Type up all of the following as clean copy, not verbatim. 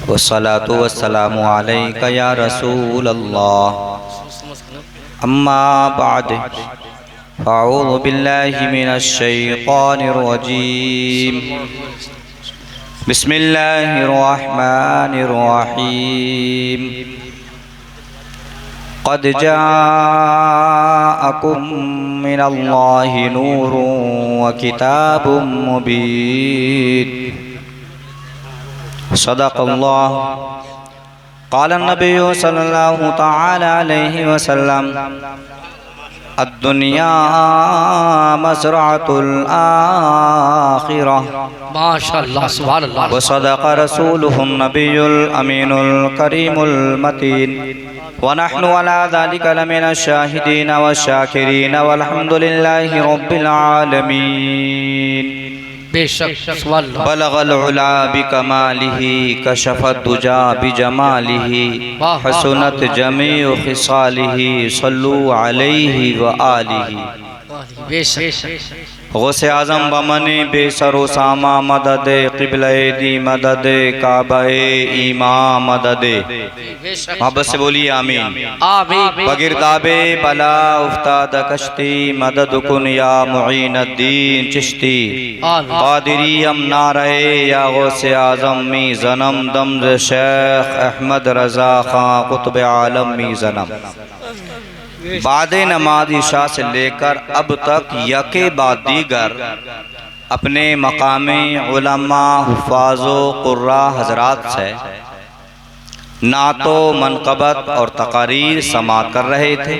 वस्सलातु वस्सलामु अलैका या रसूल अल्लाह। अम्मा बाद फ़अऊज़ु बिल्लाहि मिनश शैतानिर रजीम। बिस्मिल्लाहिर रहमानिर रहीम। क़द जाअकुम मिनल्लाहि नूरुन व किताबुम मुबीन। सदक़ल्लाह। क़ाल नबिय्यु सल्लल्लाहु तआला अलैहि वसल्लम अद्दुनिया मज़रअतुल आखिरह। माशाअल्लाह सुभान अल्लाह। व सदक़ रसूलुहुन नबियुल अमीनुल करीमुल मतीन व नहनु अला ज़ालिका लमिनश शाहिदीन व शाकिरीन वल्हम्दुलिल्लाहि रब्बिल आलमीन। बेशक सुभान अल्लाह। बलगल उला बिकमालिही कशफत दुजा बिजमालिही हसनत जमीउ खिसालिही सल्लु अलैहि व आलिही। गौसे आज़म बमने बेसरो सामा मददे क़िबले दी मददे काबे ईमा मददे। मोहब्बत से बोलिए आमीन। आमीन। बगिरदाबे बला उफ्ताद कश्ती मदद कुन या मुईनुद्दीन चिश्ती। क़ादिरी हम नारे या गौसे आज़म मी ज़नम दम्ज़ शेख अहमद रज़ा खां कुतुब आलम मी ज़नम। बाद नमाज इशा से लेकर अब तक यके बाद दीगर अपने मकामे उलमा हुफ़ाज़ो क़ुर्रा हज़रात से नातो मनक़बत और तक़रीर समाअत कर रहे थे।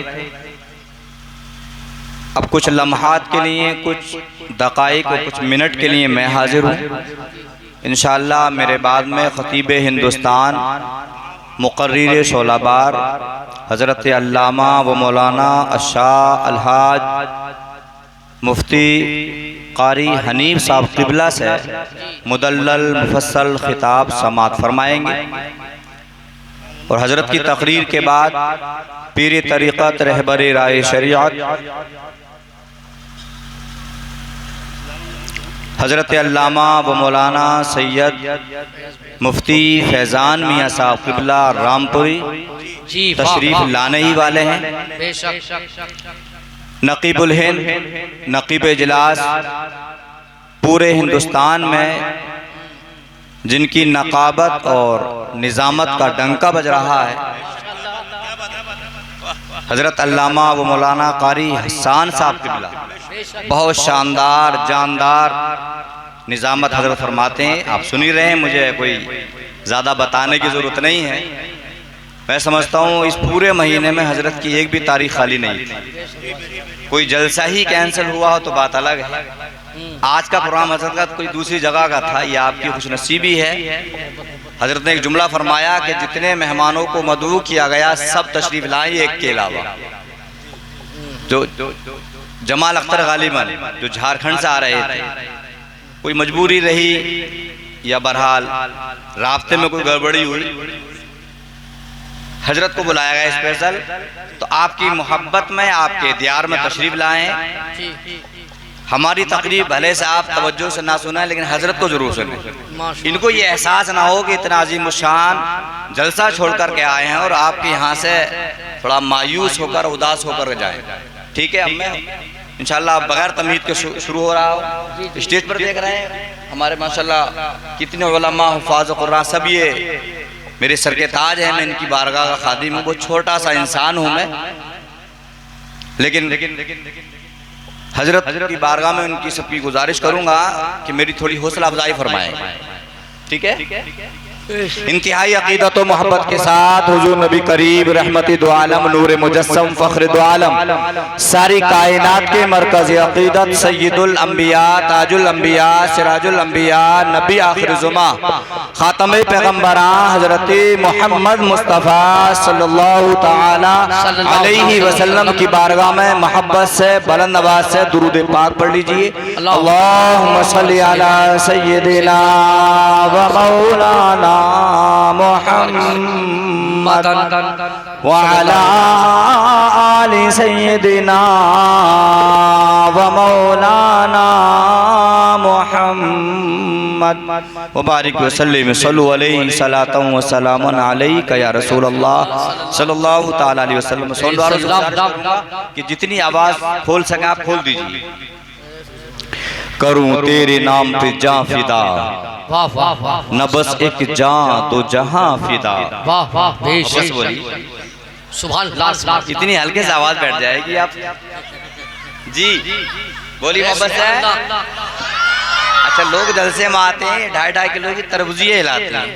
अब कुछ लम्हात के लिए, कुछ दक़ाइक़ और कुछ मिनट के लिए मैं हाज़िर हूँ। इंशाअल्लाह मेरे बाद में ख़तीब हिंदुस्तान मुक़र्रिर शोलाबार हज़रत अल्लामा व मौलाना अशाह अलहाज मुफ्ती क़ारी हनीफ साहब क़िबला से मुदल्लल मुफस्सल ख़िताब समाअत फरमाएंगे और हज़रत की तक़रीर के बाद पीर तरीक़त रहबर राय शरीअत हज़रत अल्लामा व मौलाना सैयद मुफ्ती फैज़ान मियाँ साहब क़िबला रामपुरी तशरीफ़ लाने ही वाले हैं। नक़ीबुल हिंद, नक़ीब इजलास पूरे हिंदुस्तान में जिनकी नक़ाबत और निज़ामत का डंका बज रहा है, हज़रत अल्लामा व मौलाना क़ारी हसन साहब क़िबला बहुत शानदार जानदार निज़ामत हज़रत फरमाते हैं। आप सुन ही रहे हैं, मुझे कोई ज़्यादा बताने की ज़रूरत नहीं है। मैं समझता हूँ इस पूरे महीने में हज़रत की एक भी तारीख़ खाली नहीं थी। कोई जलसा ही कैंसिल हुआ हो तो बात अलग है। आज का प्रोग्राम हज़रत का कोई दूसरी जगह का था, ये आपकी खुशनसीबी है। हज़रत ने एक जुमला फरमाया कि जितने मेहमानों को मदऊ किया गया सब तशरीफ़ लाए एक के अलावा। जो जमाल अख्तर गालिबन जो झारखंड से आ रहे थे, कोई मजबूरी रही या बहरहाल रास्ते में कोई गड़बड़ी हुई, हजरत को बुलाया गया स्पेशल। तो आपकी मोहब्बत में, आपके दियार में तशरीफ लाए। हमारी तकरीब भले से आप तवज्जो से ना सुना, लेकिन हजरत को जरूर सुने। इनको ये एहसास ना हो कि इतना अजीम शान जलसा छोड़ कर के आए हैं और आपके यहाँ से थोड़ा मायूस होकर उदास होकर जाए। ठीक है, अब मैं इंशाल्लाह बगैर तमीज़ के शुरू हो रहा हो। स्टेज पर देख रहे हैं हमारे माशाल्लाह कितने उलमा हुफ़ाज़ क़ुरान, सब ये मेरे सर के ताज हैं। मैं इनकी बारगाह का खादिम हूँ, बहुत छोटा सा इंसान हूँ मैं, लेकिन हजरत की बारगाह में उनकी सबकी गुजारिश करूँगा कि मेरी थोड़ी हौसला अफजाई फरमाएं। ठीक है, इंतहाई अक़ीदत व मोहब्बत के साथ हुजूर नबी करीब रहमती दो आलम नूर मुजस्सम फ़ख्र दो आलम सारी कायनात के मरकज़ अक़ीदत सय्यदुल अंबिया ताजुल अंबिया सिराजुल अंबिया नबी आखिर ज़ुमा ख़ातम पैगम्बरान हज़रत मोहम्मद मुस्तफ़ा सल्लल्लाहु तआला अलैहि वसल्लम की बारगाह में मोहब्बत से बुलंद आवाज़ से दुरूद पाक पढ़ लीजिए। अल्लाहुम्मा सल्लि अला सय्यिदिना व मौलाना मुहम्मद व अला आलि सय्यिदिना व मौलाना मुहम्मद मुहम्मद व बारिक वसल्लम सल्लु अलैहि सलातम व सलामन अलैका या रसूल अल्लाह सल्लल्लाहु ताला अलैहि वसल्लम। कि जितनी आवाज़ खोल सके आप खोल दीजिए। करूं तेरे नाम पे जां फिदा, वाह वाह वाह, न बस एक जां तो जहां फिदा। वाह वाह, बस बोलिए, सुभान अल्लाह। इतनी हल्के से आवाज बैठ जाएगी आप जी। बोली मोहब्बत से। अच्छा, लोग जलसे में आते हैं 2.5 किलो की तरबूजियाँ हिलाते हैं।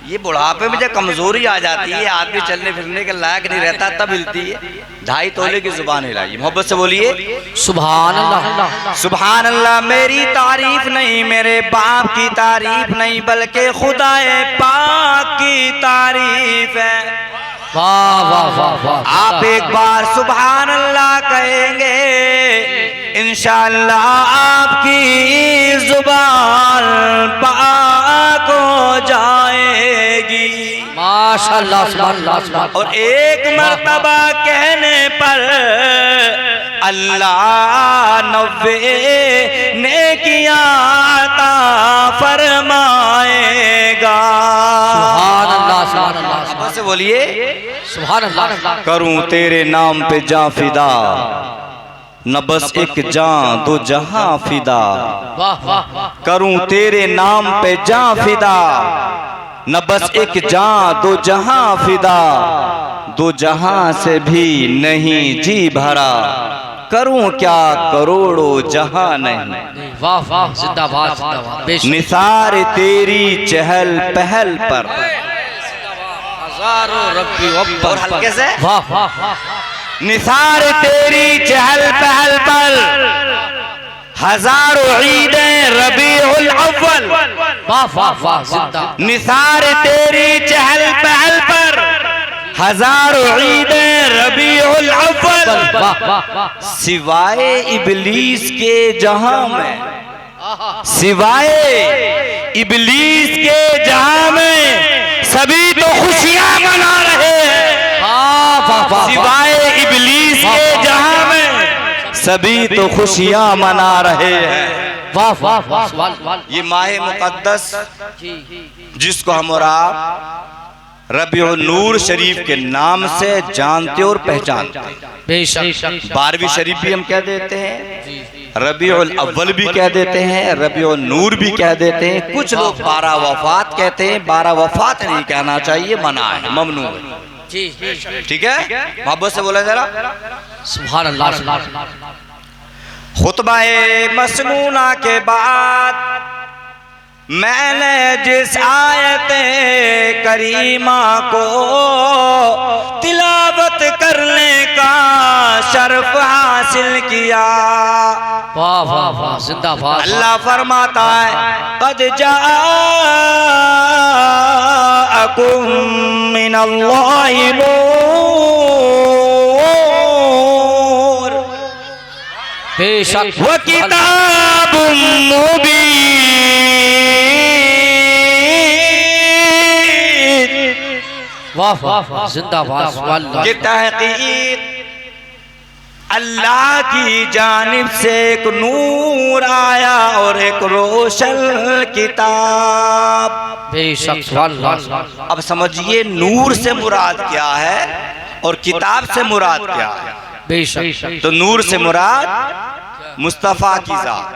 ये बुढ़ापे में जब कमजोरी आ जाती है, आदमी चलने फिरने के लायक नहीं रहता, तब हिलती है। 2.5 तोले की जुबान हिलाई। मोहब्बत से बोलिए, सुभान अल्लाह। सुभान अल्लाह। मेरी तारीफ नहीं, मेरे बाप की तारीफ नहीं, बल्कि खुदाए पाक की तारीफ है। वाह वाह वाह वाह। आप एक बार सुभान अल्लाह कहेंगे, इंशाअल्लाह आपकी जुबान पाक हो जाएगी। माशाअल्लाह, सुभान अल्लाह। और एक मर्तबा कहने पर अल्लाह 90 नेकियां अता फरमाएगा। सुभान अल्लाह, सुभान अल्लाह। से बोलिए, सुभान अल्लाह। करूं तेरे नाम पे जां फिदा, न बस एक जां दो जहां फिदा। वाह वाह। करूं तेरे नाम पे जां फिदा, न बस एक जां दो जहां फिदा। दो जहां से भी नहीं जी भरा, करूं क्या करोड़ों जहां नहीं। वाह वाह, जिंदाबाद जिंदाबाद। निसार तेरी चहल पहल पर, और हल्के से, वाह वाह। निसार तेरी चहल पहल पर, हजारों ईदें रबीउल अव्वल। वाह वाह वाह, जिंदा। निसार तेरी चहल पहल पर, हजारों ईदें रबीउल अव्वल। वाह वाह वाह। सिवाय इबलीस के जहां में, सिवाय इबलीस के जहां में सभी तो खुशियां मना रहे हैं। सिवाय इबलीस के जहां में सभी तो खुशियां मना रहे हैं। वाह वाह वाह। ये माह मुकद्दस जिसको हम और आप रबीउल नूर शरीफ के नाम से जानते और पहचानते हैं। बेशक 12वीं शरीफ भी हम कह देते हैं, रबीउल अव्वल भी कह देते हैं, रबीउल नूर भी कह देते हैं। कुछ लोग 12 वफात कहते हैं। 12 वफात नहीं कहना चाहिए, मना है, ममनू है। ठीक है, मोहब्बत से बोला जरा, सुभान अल्लाह। खुतबाए मसनूना के बाद मैंने जिस आयत करीमा को तिलावत करने का शर्फ हासिल किया। वाह वाह वाह, जिंदाबाद। अल्लाह फरमाता है, कद जाअकुम मिनल्लाहि नूर बेशक व किताबुम मुबीन। वाह वाह, जिंदाबाद। कि तहकीक अल्लाह की जानिब से एक नूर आया और एक रोशन किताब। बेशक। अब समझिए नूर से मुराद क्या है और किताब से मुराद क्या है। बेशक। तो नूर से मुराद मुस्तफ़ा की जात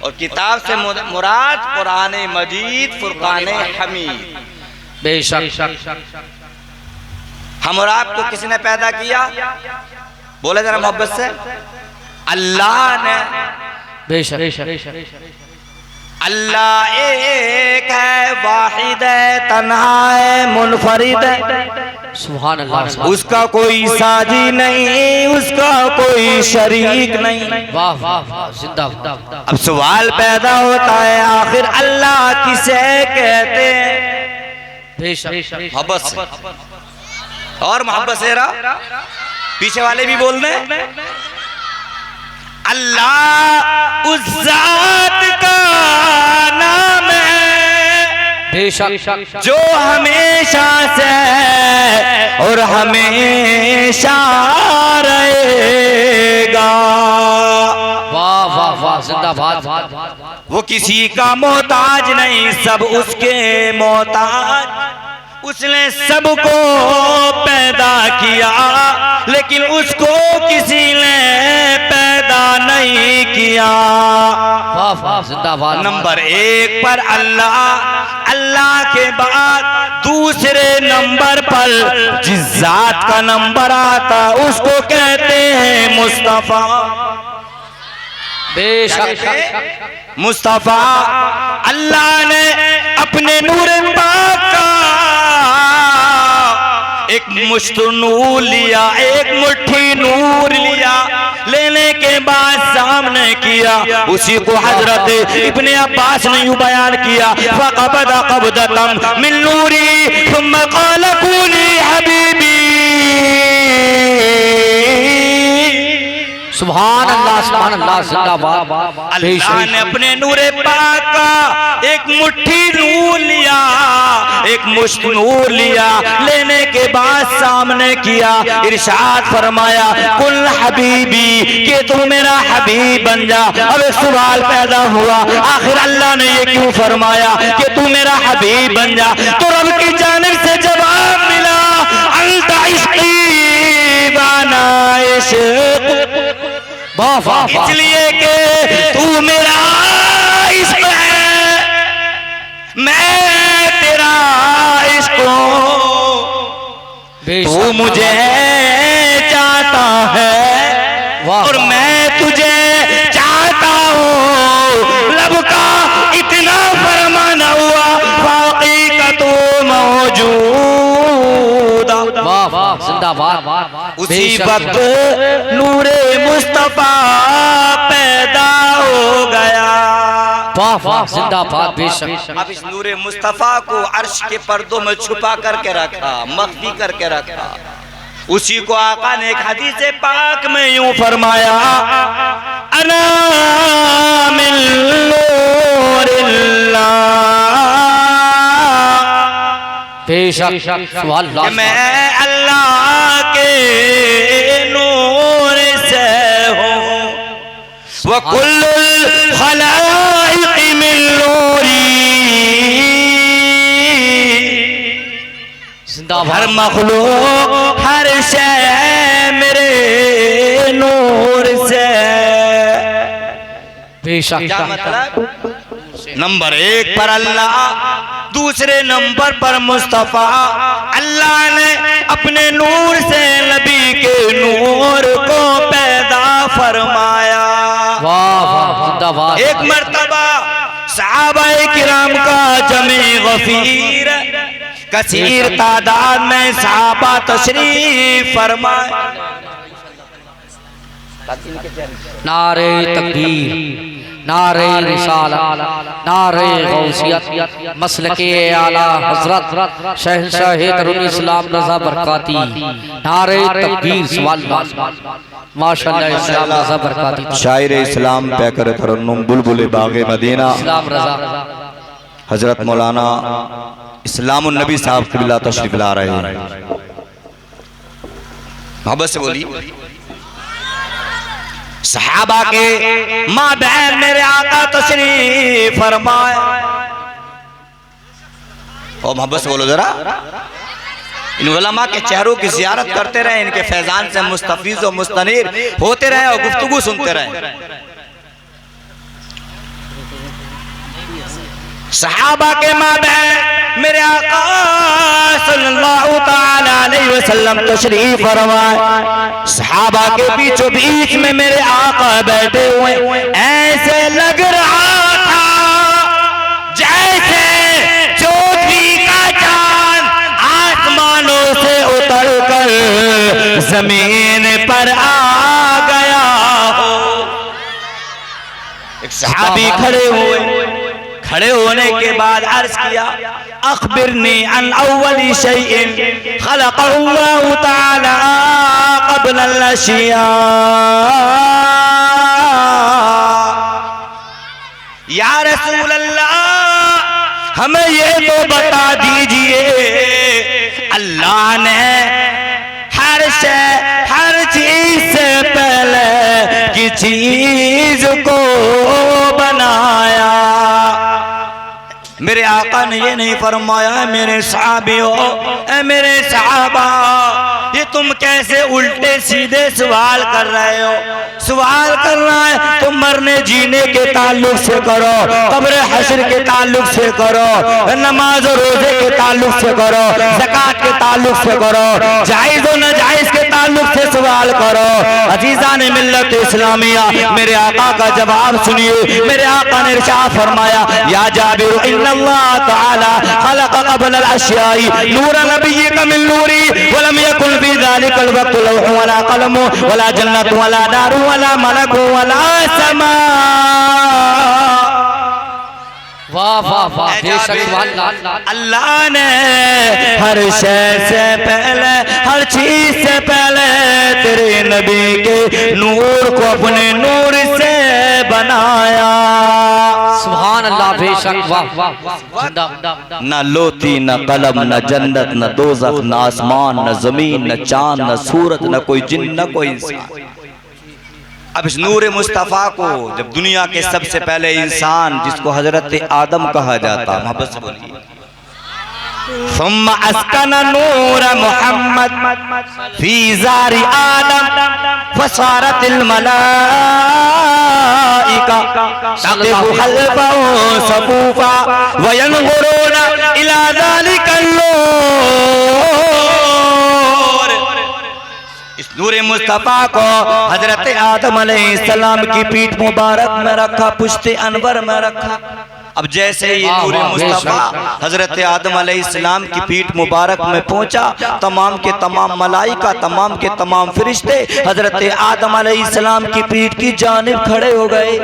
और किताब से मुराद कुरान मजीद फुरकान हमीद। बेशक। हम और आपको किसी ने पैदा किया, बोले जरा मोहब्बत से, अल्लाह ने। बेशक। अल्लाह एक है, वाहिद है, तन्हा है, मुनफरिद है। सुभान अल्लाह। उसका कोई साजी नहीं, उसका कोई शरीक नहीं। वाह वाह वाह, जिंदाबाद। अब सवाल पैदा होता है, आखिर अल्लाह किसे कहते हैं। बेशक। मोहब्बत से और मोहब्बत से रहा, पीछे वाले भी बोल रहे। अल्लाह उस जात का नाम है बेशक जो हमेशा से और हमेशा रहेगा। वाह वाह वाह, जिंदाबाद। वो किसी का मोहताज नहीं, सब उसके मोहताज। उसने सबको पैदा किया, लेकिन उसको किसी ने पैदा नहीं किया। वाह वाह जिंदाबाद। नंबर 1 पर अल्लाह, अल्लाह के बाद दूसरे नंबर पर जिस जात का नंबर आता उसको कहते हैं मुस्तफा। बेशक मुस्तफा अल्लाह ने अपने नूर पाक का एक मुश्त नूर लिया, एक मुट्ठी नूर लिया, लेने के बाद सामने किया। उसी को हजरत इब्ने अब्बास ने यूं बयान किया, फक़बदा क़ब्दतम मिन नूरी सुम्मा क़ाल कूनी हबीबी। सुभान अल्लाह जिंदाबाद। अल्लाह ने अपने नूरे पाक का एक मुट्ठी नूर लिया, एक मुश्त नूर लिया, लेने के बाद सामने किया, इरशाद फरमाया कुल हबीबी, कि तू मेरा हबीब बन जा। अब एक सवाल पैदा हुआ, आखिर अल्लाह ने ये क्यों फरमाया कि तू मेरा हबीब बन जा? तो रब की जानिब से जवाब मिला, अंता इश्क़ी वाना इश्क़। इसलिए कि तू मेरा इश्क़ है, मैं तेरा इश्क़ हूँ। तू मुझे चाहता है और मैं तुझे चाहता हूँ। लब का इतना फरमाना हुआ, बाकी का तो मौजूद। वाह वाह जिंदाबाद। उसी वक्त नूरे मुस्तफा पैदा हो गया। वाह वाह जिंदाबाद। बेशक अब इस नूरे मुस्तफा को अर्श के पर्दों में छुपा करके रखा, मख्फी करके रखा। उसी को आका ने एक हदीस पाक में यूं फरमाया, अना मिन नूरिल्लाह। बेशक मैं अल्लाह के नूर से हूँ। वो कुल्लुल खलाइक़ मिन नूरी, हर मखलूक हर शय मेरे नूर से। बेशक क्या मतलब? नंबर 1 पर अल्लाह, दूसरे नंबर पर मुस्तफा। अल्लाह ने अपने नूर से नबी के नूर को पैदा फरमाया। वाह वाह जिंदाबाद। एक मर्तबा सहाबाए किराम का जमे गफीर, कसीर तादाद में सहाबा तशरीफ फरमाए। नारे तकबीर, नारे रिसालत, नारे गौसियत, मसलके आला हजरत शहंशाह तरुन इस्लाम रज़ा बरकाती। नारे तकबीर सवाल माशाअल्लाह इस्लाम रज़ा बरकाती। शायर इस्लाम पैकर तरन्नुम बुलबुल बाग़े मदीना इस्लाम रज़ा हजरत मौलाना इस्लामुन नबी साहब क़िबला तशरीफ ला रहे हैं। मोहब्बत से बोली। सहाबा के माँ बहन मेरे आका तशरीफ फरमाए। और मोहब्बत से बोलो जरा। इन उलमा के चेहरों की ज़ियारत करते रहे, इनके फैजान से मुस्तफीज और मुस्तनीर होते रहे और गुफ्तगू सुनते रहे। सहाबा के माँ बहन मेरे आका सल्लल्लाहु ताला अलैहि वसल्लम तशरीफ फरमाए। सहाबा के बीचों बीच में मेरे आका बैठे हुए, ऐसे लग रहा था जैसे चौधरी का चांद आसमानों से उतर कर जमीन पर आ गया हो। एक सहाबी खड़े हुए, खड़े होने के बाद अर्ज किया, अखबिरनी अन अव्वली शैइन खलक़हु तआला क़ब्ल अल-अशिया। या रसूल अल्लाह, हमें ये तो बता दीजिए, अल्लाह ने हर शय, हर चीज से पहले की चीज को बनाया। आका ने ये नहीं फरमाया मेरे सहाबियों, ऐ मेरे सहाबा, ये तुम कैसे उल्टे सीधे सवाल कर रहे हो? सवाल करना है तो मरने जीने के ताल्लुक से करो, कब्र हश्र के ताल्लुक से करो, नमाज और रोजे के ताल्लुक से करो, ज़कात के ताल्लुक से करो, जायज़ और नाजायज़ के ताल्लुक से सवाल करो। अजीज़ान मिल्लत इस्लामिया, मेरे आका का जवाब सुनिए। मेरे आका ने इरशाद फरमाया, या जाबिर इन्नल्लाह तआला खलक़ क़ब्ल अल-अश्याई नूरन नबिय्यिका मिन नूरी व लम यकुन फी ज़ालिकल वक़्त लौहun वला क़लम वला जन्नतun वला नारुन वला मलकुन वला समा। वाह वाह वाह, बेशक अल्लाह ने हर शय से पहले, हर चीज से पहले तेरे नबी के नूर को अपने नूर से बनाया। सुभान अल्लाह, बेशक वाह वाह। न लोती न कलम न जन्नत न दोज़ख न आसमान न जमीन न चांद न सूरत न कोई जिन न कोई इंसान। अब इस नूर मुस्तफ़ा को जब दुनिया के सबसे पहले इंसान जिसको हजरत आदम कहा जाता, मोहब्बत से बोलिए, सुम्मा अस्कना नूर मुहम्मद फी ज़ारी आदम फसारतिल मलाइका तक़िफ़ु ख़ल्फ़हु सफ़ूफ़ा व यनज़ुरूना इला ज़ालिकल नूर। इस नूर मुस्तफ़ा को हजरत आदम अलैहिस्सलाम की पीठ मुबारक में रखा, पुश्ते अनवर में रखा। अब जैसे ये नूर मुस्तफ़ा हजरत आदम अलैहिस्सलाम की पीठ मुबारक में पहुंचा, तमाम के तमाम मलाइका, तमाम के तमाम फरिश्ते हजरत आदम अलैहिस्सलाम की पीठ की जानिब खड़े हो गए।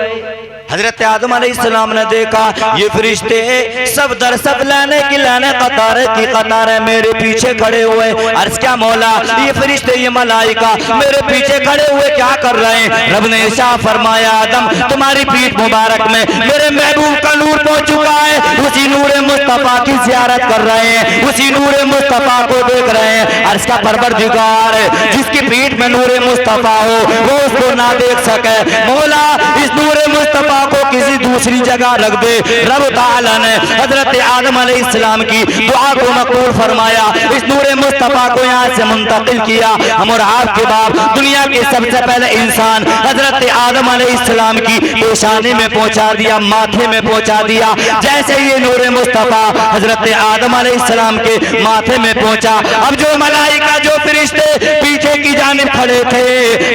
हजरत आदम अलैहिस्सलाम ने देखा ये फरिश्ते सब दर सब लाने की लाने कतारे की कतारें मेरे पीछे खड़े हुए। अर्ज़ क्या मौला, ये फरिश्ते ये मलाइका मेरे पीछे खड़े हुए क्या कर रहे हैं? रब ने इरशाद फरमाया, आदम तुम्हारी पीठ मुबारक में मेरे महबूब का नूर पहुंच चुका है, उसी नूर मुस्तफ़ा की ज़ियारत कर रहे हैं, उसी नूर मुस्तफ़ा को देख रहे हैं। अर्ज़ का परवरदिगार जिसकी पीठ में नूर मुस्तफ़ा हो वो उसको ना देख सके, मौला इस नूर मुस्तफ़ा को किसी दूसरी जगह रख दे। रब ताला ने हजरत आदम अलैहिस्सलाम की दुआ को मकबूल फरमाया, इस नूर मुस्तफ़ा को यहाँ से मुंतकिल किया। हम और आपके बाप दुनिया के सबसे पहले इंसान हजरत आदम अलैहिस्सलाम की पेशानी में पहुंचा दिया, माथे में पहुंचा दिया। जैसे ये नूर मुस्तफ़ा हजरत आदम अलैहिस्सलाम के माथे में पहुंचा, अब जो मलाइका जो फरिश्ते पीछे की जानिब खड़े थे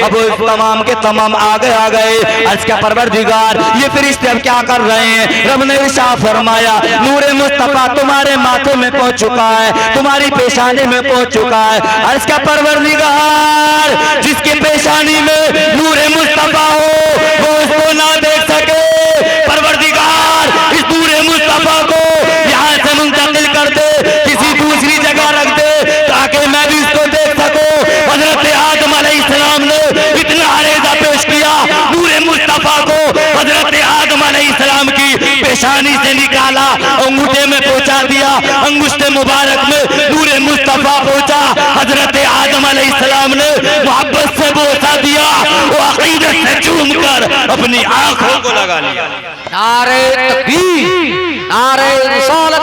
अब तमाम के तमाम आगे आ गए। अर्ज़ का परवरदिगार ये फरिश्ते अब क्या कर रहे हैं? रब ने इरशाद फरमाया, नूर मुस्तफ़ा तुम्हारे माथे में पहुंच चुका है, तुम्हारी पेशानी में पहुंच चुका है। अर्ज़ का परवरदिगार जिसके पेशानी में नूर मुस्तफ़ा हो वो उसको ना देख सके, परवरदिगार इस नूर मुस्तफ़ा को यहाँ से मुंतकिल कर दे, किसी दूसरी जगह रख दे ताकि मैं भी इसको देख सकूं। हजरत आदम अलैहिस्सलाम ने इतना अरेज़ा पेश किया, नूर मुस्तफ़ा को हजरत आदम अलैहिस्सलाम की पेशानी से निकाला, अंगूठे में पहुंचा दिया, अंगुष्ठे मुबारक में नूर मुस्तफ़ा पहुंचा। हजरत आदम अलैहिस्सलाम ने मोहब्बत से बोसा दिया, वो अक़ीदत से चूम कर अपनी आंखों को लगा लिया। नारे तकबीर, नारे रिसालत,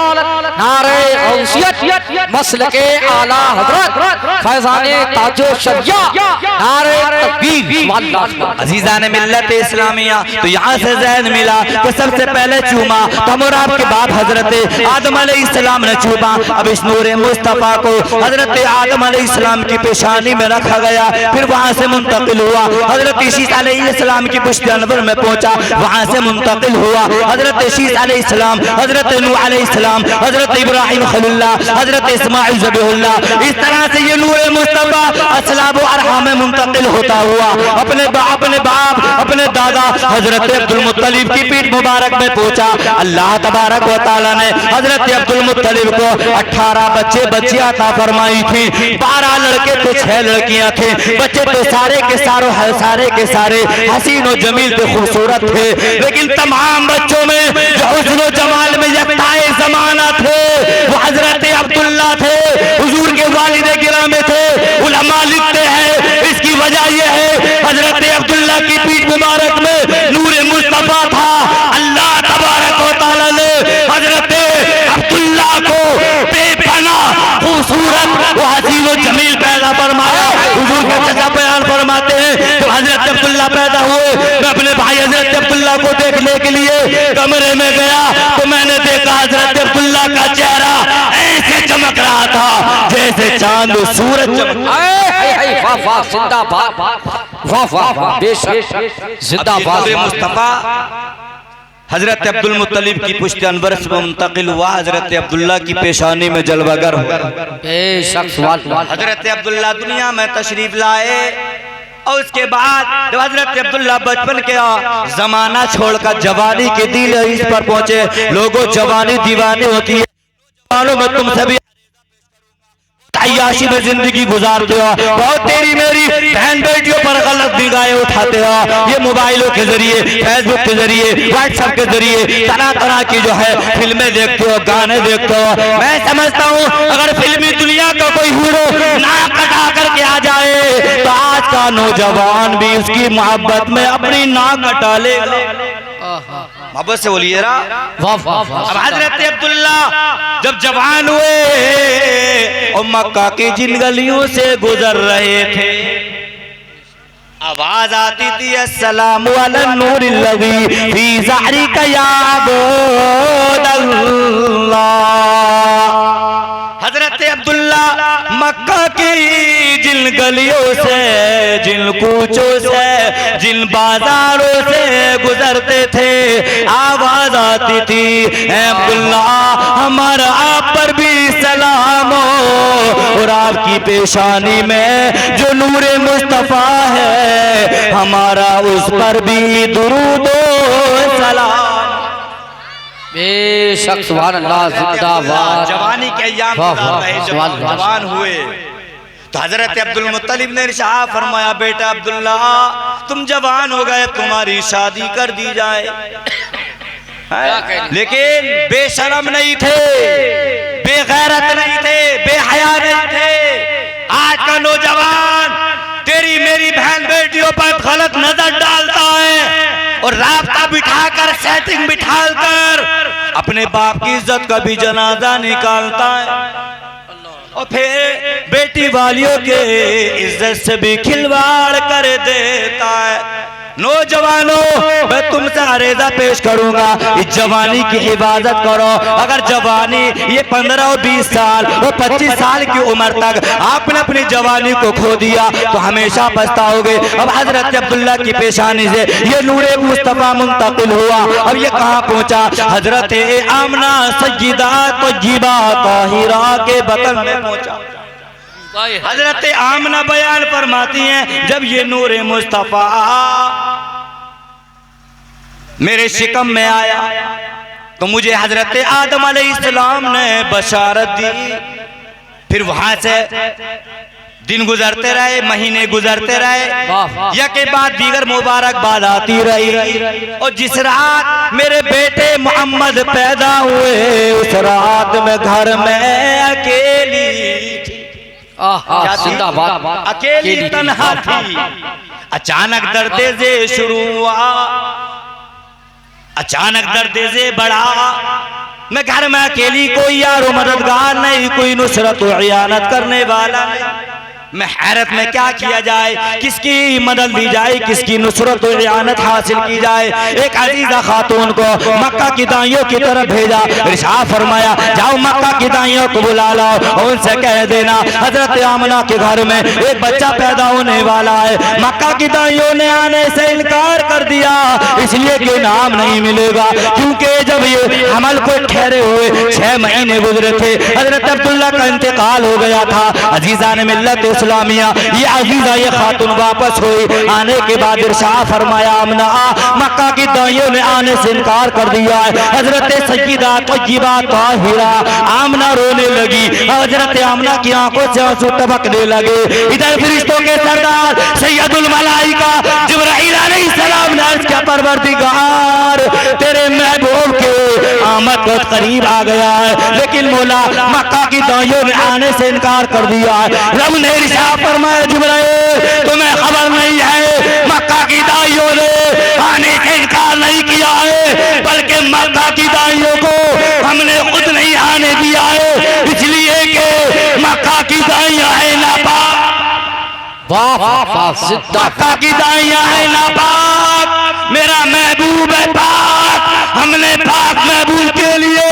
नारे गौसियत, मसलके आला हज़रत फैज़ाने ताजो शरिया, नारे तकबीर। अज़ीज़ान मिल्लत इस्लामिया, तो यहाँ से ज़हन मिला कि सबसे पहले चूमा तो हम और आपके बाप हजरत आदम अलैहिस्सलाम ने चूमा। अब इस नूर मुस्तफ़ा को हजरत आदम अलैहिस्सलाम की पेशानी में रखा गया, फिर वहाँ से मुंतकिल हुआ हजरत ईसा अलैहिस्सलाम की पुश्त अनवर में पहुँचा, वहाँ से मुंतकिल हुआ हजरत ईसा अलैहिस्सलाम, हजरत नूह अलैहिस्सलाम, हजरत इब्राहिम खलीलुल्लाह, हजरत इस्माइल ज़बीहुल्लाह। इस तरह से ये नूर मुस्तफ़ा असलाब व अरहाम में मुंतकिल होता हुआ अपने बाप अपने दादा हजरत अब्दुल मुत्तलिब की पीठ मुबारक में पहुंचा। अल्लाह तबारक व तआला ने हजरत अब्दुल मुत्तलिब को 18 बच्चे बच्चियां अता फरमाई थी। 12 लड़के थे, 6 लड़कियां थे। बच्चे तो सारे के सारे हसीन और जमील थे, खूबसूरत थे, लेकिन तमाम बच्चों में जो हुस्न व जमाल में यकताए ज़माना थे वो हजरत अब्दुल्ला थे, हुजूर के वालिद गिरामे थे। उलमा लिखते हैं इसकी वजह यह है हजरत अब्दुल्ला की पीठ मुबारक में नूर मुस्तफ़ा था। अल्लाह तबारक व तआला ने हजरत फरमाया, हुजूर के चचा बयान फरमाते हैं जब हजरत अब्दुल्ला पैदा हुए, मैं अपने भाई हजरत अब्दुल्ला को देखने के लिए कमरे में गया तो मैंने देखा हजरत अब्दुल्ला का चेहरा ऐसे चमक रहा था जैसे चांद सूरज वाह वाह जिंदाबाद, वाह वाह वाह बेशक जिंदाबाद। मुस्तफा हजरत अब्दुल मुत्तलिब की पुश्त अनवर से मुंतकिल हुआ, हजरत अब्दुल्ला की पेशानी में जलवागर हुआ। हजरत अब्दुल्ला दुनिया में तशरीफ लाए और उसके बाद जब हजरत अब्दुल्ला बचपन के जमाना छोड़कर जवानी के दिल इस पर पहुंचे, लोगों जवानी दीवानी होती है, मालूम है तुम सभी अय्याशी में जिंदगी गुजारते हो, बहुत तेरी मेरी बहन बेटियों पर गलत निगाहें उठाते हो, ये मोबाइलों के जरिए, फेसबुक के जरिए, व्हाट्सएप के जरिए तरह तरह की जो है फिल्में देखते हो, गाने देखते हो। मैं समझता हूँ अगर फिल्मी दुनिया का कोई हीरो नाक कटा करके आ जाए तो आज का नौजवान भी उसकी मोहब्बत में अपनी नाक कटा लेगा। मोहब्बत से बोलिए ना। अब हजरत अब्दुल्ला जब जवान हुए और मक्का की जिन गलियों से गुजर रहे थे, आवाज आती थी अस्सलामु अला नूरिल लज़ी फी ज़हरिका या अब्दुल्लाह। हजरत अब्दुल्ला मक्का की जिन गलियों से, जिन कूचों से, जिन बाजारों से गुजरते थे, आवाज आती थी अब्दुल्ला हमारा आप पर भी सलाम हो और आपकी पेशानी में जो नूरे मुस्तफा है हमारा उस पर भी दुरूद ओ सलाम। बेशक सुभान अल्लाह जिंदाबाद। जवानी के अय्याम जवान हुए तो हजरत अब्दुल मुत्तलिब ने इरशाद फरमाया, बेटा अब्दुल्ला तुम जवान हो गए, तुम्हारी शादी कर दी जाए। लेकिन बेशरम नहीं थे, बेगैरत नहीं थे, बेहया नहीं थे। आज का नौजवान तेरी मेरी बहन बेटियों पर गलत नजर डालता है और रास्ता बिठाकर, सेटिंग बिठाकर अपने बाप की इज्जत का भी जनाजा निकालता है और फिर बेटी वालियों के इज्जत से भी खिलवाड़ कर देता है। नौजवानों मैं तुमसे अरेजा पेश करूंगा, इस जवानी की हिफाजत करो। अगर जवानी ये 15 और 20 साल और 25 साल की उम्र तक आपने अपनी जवानी को खो दिया तो हमेशा पछताओगे। अब हजरत अब्दुल्ला की पेशानी से ये नूरे मुस्तफा मुंतकिल हुआ, अब ये कहाँ पहुंचा? हजरत आमना सय्यदा तय्यबा ताहिरा के बतन में पहुंचा। हजरत आमना बयान फरमाती हैं जब ये नूरे मुस्तफा मेरे शिकम में आया तो मुझे हजरत आदम अलैहिस्सलाम ने बशारत दी। फिर वहां से दिन गुजरते रहे, महीने गुजरते रहे, या के बाद दीगर मुबारकबाद आती रही और जिस रात मेरे बेटे मोहम्मद पैदा हुए उस रात में घर में अकेली थी। अकेली तन्हा थी। अचानक दर्द से शुरू हुआ, अचानक दर्द से बढ़ा। मैं घर में अकेली, कोई यारो मददगार नहीं, कोई नुसरत और इयानत करने वाला नहीं। मैं हैरत में क्या किया जाए, किसकी मदद ली जाए, किसकी नुसरत और इयानत हासिल की जाए। एक अजीजा खातून को मक्का की दाइयों की तरफ भेजा, इरशाद फरमाया जाओ मक्का की दाइयों को बुला लाओ और उनसे कह देना हजरत आमना के घर में एक बच्चा पैदा होने वाला है। मक्का की दाइयों ने आने से इनकार कर दिया, इसलिए कि नाम नहीं मिलेगा, क्योंकि जब ये हमल को ठहरे हुए 6 महीने गुजरे थे, हजरत अब्दुल्ला का इंतकाल हो गया था। अजीजा ने मिल्लत इस्लामिया ये अजीजा ये खातून वापस हुई। आने के बाद इरशाद फरमाया आमना मक्का की दाइयों ने आने से इनकार कर दिया है। हजरत सय्यदा तय्यबा ताहिरा आमना रोने लगी। हजरत आमना की आंखों से आंसू टपकने लगे। इधर फरिश्तों के सरदार सैयदुल मलाइका जिब्राइल अलैहिस्सलाम ने अर्ज़ किया परवरदिगार तेरे महबूब के आमद बहुत करीब आ गया है, लेकिन मौला मक्का की दाइयों ने आने से इनकार कर दिया है। रब ने इरशाद फरमाया जिब्राइल तुम्हें खबर नहीं है मक्का की दाइयों ने आने से इनकार नहीं किया है, बल्कि मक्का की दाइयों को हमने खुद नहीं आने दिया है, इसलिए कि मक्का की दाइयां है नापाक। वाह वाह वाह जिंदा मक्का की दाइयां है नापाक, मेरा महबूब है पाक। हमने पाक महबूब के लिए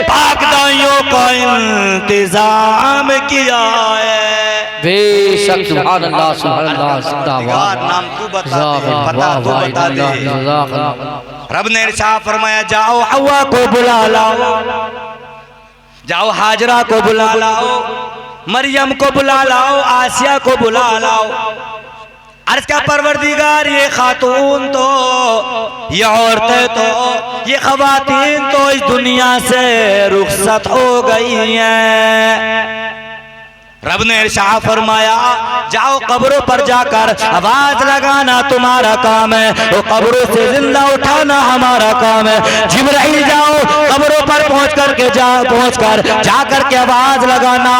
पाक दाइयों का इंतजाम किया है। बेशक सुभान अल्लाह जिंदाबाद। नाम तू बता दे, पता तू बता दे। रब ने इरशाद फरमाया जाओ हवा को बुला लाओ, जाओ हाजरा को बुला लाओ, मरियम को बुला लाओ, आसिया को बुला लाओ। अर्ज का परवरदिगार ये खातून तो, ये औरतें तो, ये खवातीन तो इस दुनिया से रुखसत हो गई हैं। रब ने इरशाद फरमाया जाओ कब्रों पर जाकर आवाज लगाना तुम्हारा काम है, वो कब्रों से जिंदा उठाना हमारा काम है। जिब्राइल जाओ कब्रों पर पहुंचकर जाकर के आवाज लगाना,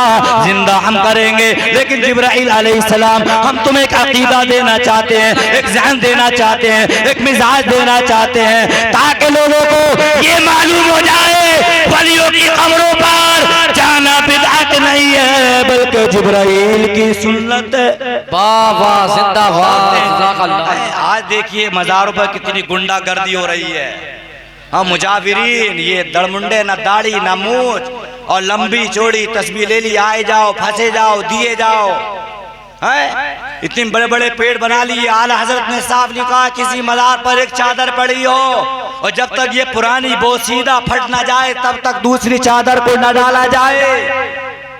जिंदा हम करेंगे। लेकिन जिब्राइल अलैहिस्सलाम हम तुम्हें एक अकीदा देना चाहते हैं, एक ज़हन देना चाहते हैं, एक मिजाज देना चाहते हैं, ताकि लोगों को ये मालूम हो जाए वलियों की कब्रों पर जाना बिदअत नहीं है बल्कि जिब्राइल की सुन्नत है। वाह वाह जिंदाबाद। आज देखिए मज़ारों पर कितनी गुंडागर्दी हो रही है। हाँ मुजाविरीन, ये दड़मुंडे ना दाढ़ी ना मूंछ और लंबी चौड़ी तस्बीह ले ली, आए जाओ फंसे जाओ दिए जाओ। है इतने बड़े बड़े पेड़ बना लिए। आला हजरत ने साफ लिखा किसी मज़ार पर एक चादर पड़ी हो और जब तक ये पुरानी बोसीदा फट ना जाए तब तक दूसरी चादर को न डाला जाए।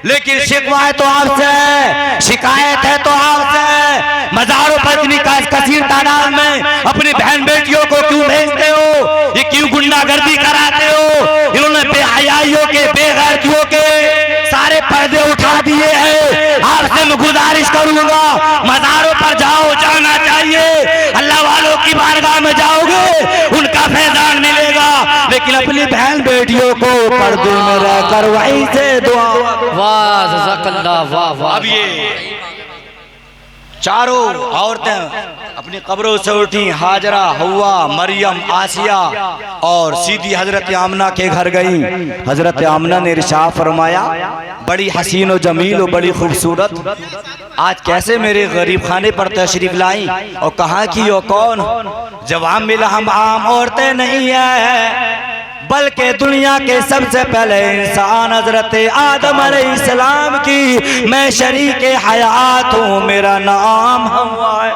लेकिन शिकवा है तो आपसे, शिकायत है तो आपसे। मज़ारों पर इतनी कसीर तादाद में अपनी बहन बेटियों को क्यों भेजते हो? ये क्यों गुंडागर्दी कराते हो? इन्होंने बेहयाइयों के बेगैरतियों के सारे पर्दे उठा दिए हैं। आपसे मैं गुजारिश करूंगा मज़ारों पर जाओ, जाना चाहिए। अल्लाह वालों की बारगाह में जाओगे उनका फैजान मिलेगा, लेकिन अपनी बहन बेटियों को पर्दे में रहकर वहीं से दुआ। वाह जज़ाकल्लाह वाह वाह। अब ये चारों औरतें अपनी कब्रों से उठी, हाजरा, हव्वा, मरियम, आसिया और सीधी हजरत आमना के घर गई। हजरत आमना ने इरशाद फरमाया बड़ी हसीन और जमील और बड़ी खूबसूरत, आज कैसे मेरे गरीब खाने पर तशरीफ लाई और कहाँ की हो कौन? जवाब मिला हम आम औरतें नहीं है बल्कि दुनिया के सबसे पहले इंसान हजरत आदम अलैहिस्सलाम की मैं शरीक हयात हूँ। मेरा नाम हव्वा है,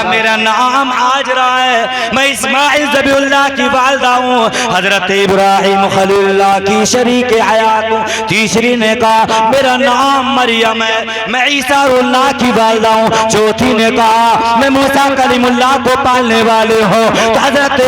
मेरा नाम हाजरा है। मैं इस्माइल ज़बीउल्लाह की वालिदा हूँ, हजरत इब्राहिम खलीलुल्लाह की शरीक हयात हूँ। तीसरी ने कहा मेरा नाम मरियम है, मैं ईसा उल्लाह की वालिदा हूँ। चौथी ने कहा मैं मूसा कलीमुल्लाह को पालने वाले हूँ। तो हजरत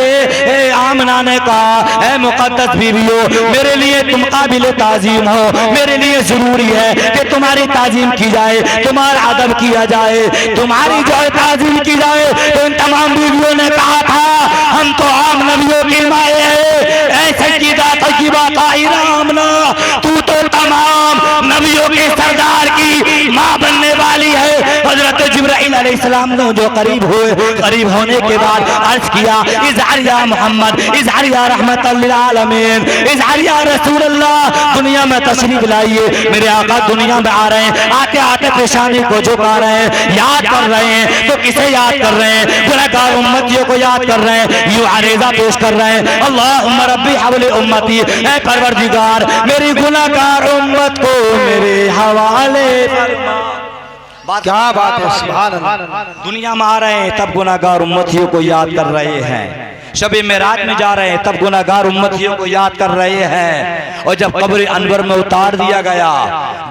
आमना ने कहा ऐ मुक़द्दस बीवियों, मेरे लिए तुम काबिल ताज़ीम हो, मेरे लिए जरूरी है कि तुम्हारी ताज़ीम की जाए, तुम्हारा अदब किया जाए, तुम्हारी जो ताज़ीम की जाए। तो इन तमाम बीवियों ने कहा था हम तो आम नबियों की माए हैं, ऐसे की बात आई आमना, तू तो तमाम नबियों के सरदार की माँ बनने वाली है। हजरत जिब्राइल अलैहिस्सलाम ने जो करीब हुए, करीब होने के बाद अर्ज किया इज़हारिया मोहम्मद, इज़हारिया रहमतल लिल आलमीन, इज़हारिया रसूलुल्लाह, दुनिया में तशरीफ लाइए। मेरे आका दुनिया में आ रहे हैं, आते आते पेशानी को झुका रहे हैं, याद कर रहे हैं। तो किसे याद कर रहे हैं? गुनहगार उम्मतियों को याद कर रहे हैं, यूं आरेज़ा पेश कर रहे हैं अल्लाहुम्मा रब्बी हवले उम्मती, ऐ परवरदिगार मेरी गुनहगार उम्मत को मेरे हवाले फरमा। क्या बात है, सुभान अल्लाह। दुनिया में आ रहे हैं तब गुनहगार उम्मतियों को याद कर रहे हैं, शब मेराज में जा रहे हैं तब गुनहगार उम्मतियों को याद कर रहे हैं। और जब कब्र अनवर में उतार दिया गया,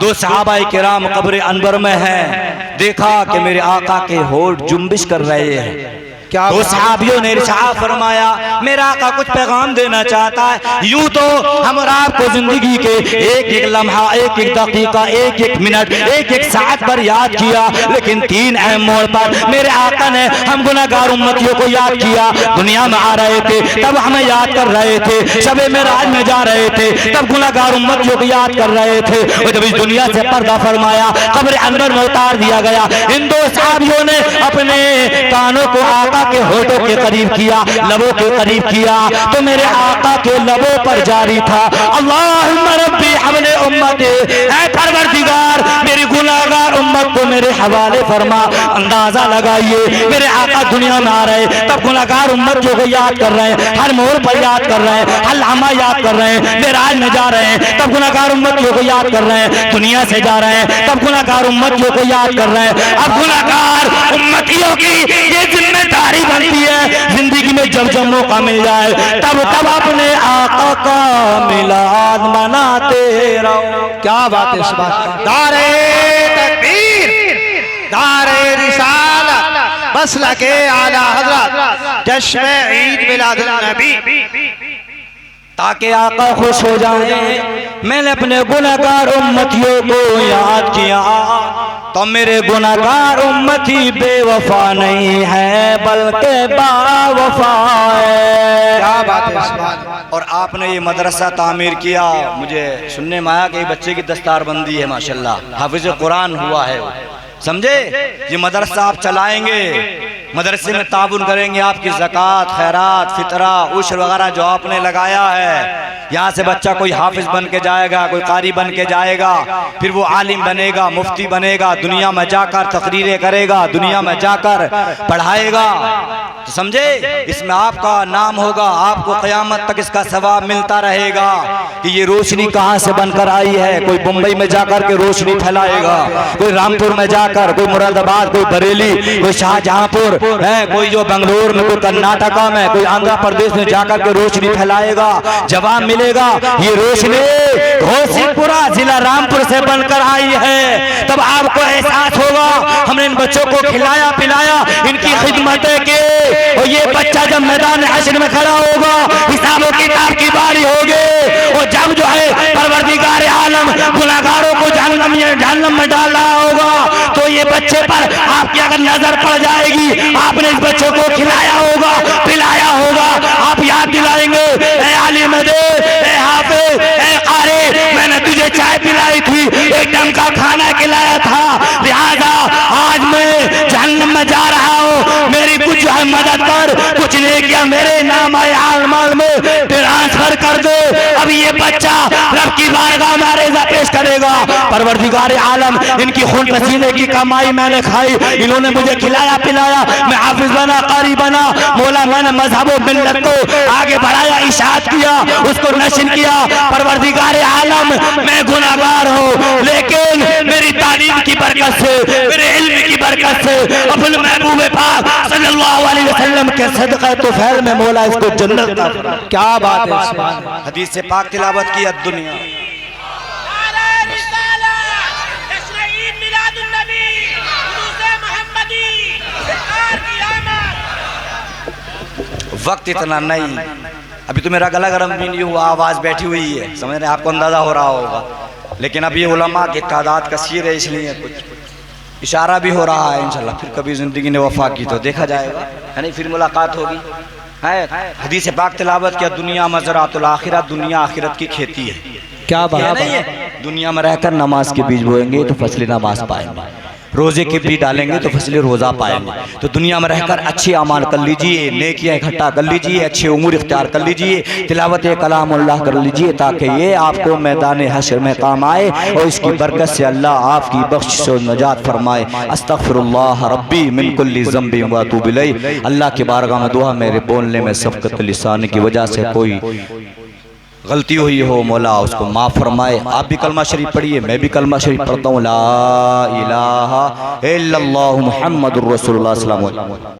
दो सहाबाए किराम कब्र अनवर में हैं, देखा कि मेरे आका के होठ जुम्बिश कर रहे हैं। क्या दो सहाबियों ने इरशाद फरमाया मेरा आका कुछ पैगाम देना चाहता है। यूं तो हम और आपको जिंदगी के एक एक लम्हा, एक एक दकीका, एक एक मिनट, एक एक साथ पर याद किया, लेकिन तीन अहम मोड़ पर मेरे आका ने हम गुनहगार उम्मतियों को याद किया। दुनिया में आ रहे थे तब हमें याद कर रहे थे, शबे मेराज में जा रहे थे तब गुनहगार उम्मतियों को याद कर रहे थे। और जब इस दुनिया से पर्दा फरमाया, कब्र अनवर में उतार दिया गया, इन दो सहाबियों ने अपने कानों को आका के होठों के करीब किया, लबों के करीब किया, तो मेरे आका के लबों पर जारी था अल्लाहुम्मा रब्बी हवले उम्मती, ऐ परवरदिगार मेरी गुनाहगार उम्मत को मेरे हवाले फरमा। अंदाजा लगाइए मेरे आका दुनिया में आ रहे तब गुनाहगार उम्मतियों को याद कर रहे हैं, हर मोड़ पर याद कर रहे हैं, हर लम्हा याद कर रहे हैं। मेराज में जा रहे हैं तब गुनाहगार उम्मतियों को याद कर रहे हैं, दुनिया से जा रहे हैं तब गुनाहगार उम्मतियों को याद कर रहे हैं। अब गुनाहगार उम्मतियों की ये जिम्मेदारी बनती है जिंदगी में जब जब मौका मिल जाए तब तब अपने आका का मिलाद मनाते रहो। क्या बात है, इस बात दारे तकबीर, दारे रिसालत, मसलके आला हजरत, जश्न ईद मिलादुन नबी। ताकि आका खुश हो जाए। मैंने अपने गुनाहगार उम्मतियों को याद किया तो मेरे गुनाहगार उम्मती बेवफा नहीं है बल्कि बावफा है। क्या बात है, इस बात। और आपने ये मदरसा तामीर किया, मुझे सुनने में आया कि बच्चे की दस्तारबंदी है माशाल्लाह, हाफिज कुरान हुआ है, समझे। ये मदरसा आप चलाएंगे, मदरसे में ताबुन करेंगे, आपकी ज़कात, खैरात, फितरा, उश्र वगैरह जो आपने लगाया है, यहाँ से बच्चा कोई हाफिज बन के जाएगा, कोई कारी बन के जाएगा, फिर वो आलिम बनेगा, मुफ्ती बनेगा, दुनिया में जाकर तकरीरें करेगा, दुनिया में जाकर पढ़ाएगा, तो समझे इसमें आपका नाम होगा, आपको क़यामत तक इसका सवाब मिलता रहेगा कि ये रोशनी कहाँ से बनकर आई है। कोई मुंबई में जाकर के रोशनी फैलाएगा, कोई रामपुर में जाकर, कोई मुरादाबाद, कोई बरेली, कोई शाहजहांपुर है, कोई जो बेंगलोर में, कोई कर्नाटका में, कोई आंध्र प्रदेश में जाकर के रोशनी फैलाएगा, जवाब मिलेगा ये रोशनी घोसीपुरा जिला रामपुर से बनकर आई है। तब आपको एहसास होगा हमने इन बच्चों को खिलाया पिलाया, इनकी खिदमतें की, और ये बच्चा जब मैदान हश्र में खड़ा होगा हिसाब किताब की बारी होगी, और जब जो है परवरदिगार आलम गुनाहगारों को जहन्नम में डाल रहा होगा तो ये बच्चे पर आपकी अगर नजर पड़ जाएगी, आपने इस बच्चे को खिलाया होगा पिलाया होगा, आप याद दिलाएंगे ए आलिम दे, ए हाफिज, ए कारी, मैंने तुझे चाय पिलाई थी, एक दम का खाना खिलाया था, लिहाजा आज मैं जहन्नम में जा रहा हूँ, मेरी कुछ जो है मदद कर, कुछ नहीं किया मेरे नाम आए आलमाल में ट्रांसफर कर दे। अब ये बच्चा रब की बारगाह में अरेज़ा पेश करेगा, परवरदिगार आलम इनकी खून पसीने की कमाई मैंने खाई, इन्होंने मुझे खिलाया पिलाया, मैं हाफिज बना, कारी बना, मौला मैंने मजहब व मिल्लत को आगे बढ़ाया, इशाअत किया, उसको नश्र किया। परवरदिगार आलम मैं गुनाहगार हूँ, लेकिन मेरी तालीम की बरकत से, मेरे इल्म की बरकत से, अपने महबूब पाक सल्लल्लाहु अलैहि वसल्लम के सदक़े तुफ़ैल में मौला इसको जन्नत का। क्या बात है, इस बात। हदीस से पाक तिलावत की दुनिया। वक्त इतना नहीं, अभी तो मेरा गला गर्म भी नहीं हुआ, आवाज़ बैठी हुई है, समझ रहे, आपको अंदाज़ा हो रहा होगा, लेकिन अब ये उलमा की तादाद कसीर है, इसलिए कुछ इशारा भी हो रहा है। इंशाल्लाह फिर कभी ज़िंदगी ने वफा की तो देखा जाएगा, है नहीं, फिर मुलाकात होगी। है हदीस पाक तिलावत किया, दुनिया मज़रातुल आखिरत, दुनिया आखिरत की खेती है। क्या बात है, दुनिया में रहकर नमाज के बीज बोएंगे तो फसली नमाज पाएंगे, रोजे के बीज डालेंगे तो फसली रोजा पाएंगे। तो दुनिया में रहकर अच्छे अमाल कर लीजिए, नेकियां इकट्ठा कर लीजिए, अच्छे उमूर इख्तियार कर लीजिए, तिलावत कलामुल्लाह कर लीजिए, ताकि ये आपको मैदान हश्र में काम आए और इसकी बरकत से अल्लाह आपकी बख्शिश और नजात फरमाए। अस्तगफिरुल्लाह रब्बी मिन कुल्ली ज़ंबि व अतूबु इलैह। अल्लाह के बारगाह में दुआ, मेरे बोलने में सबकत लिसान की वजह से कोई गलती हुई हो मौला उसको माफ़ फरमाए। आप भी कलमा शरीफ पढ़िए, मैं भी कलमा शरीफ पढ़ता हूँ, ला इलाहा इल्लल्लाहु मुहम्मदुर रसूलुल्लाह सल्लल्लाहु अलैहि वसल्लम।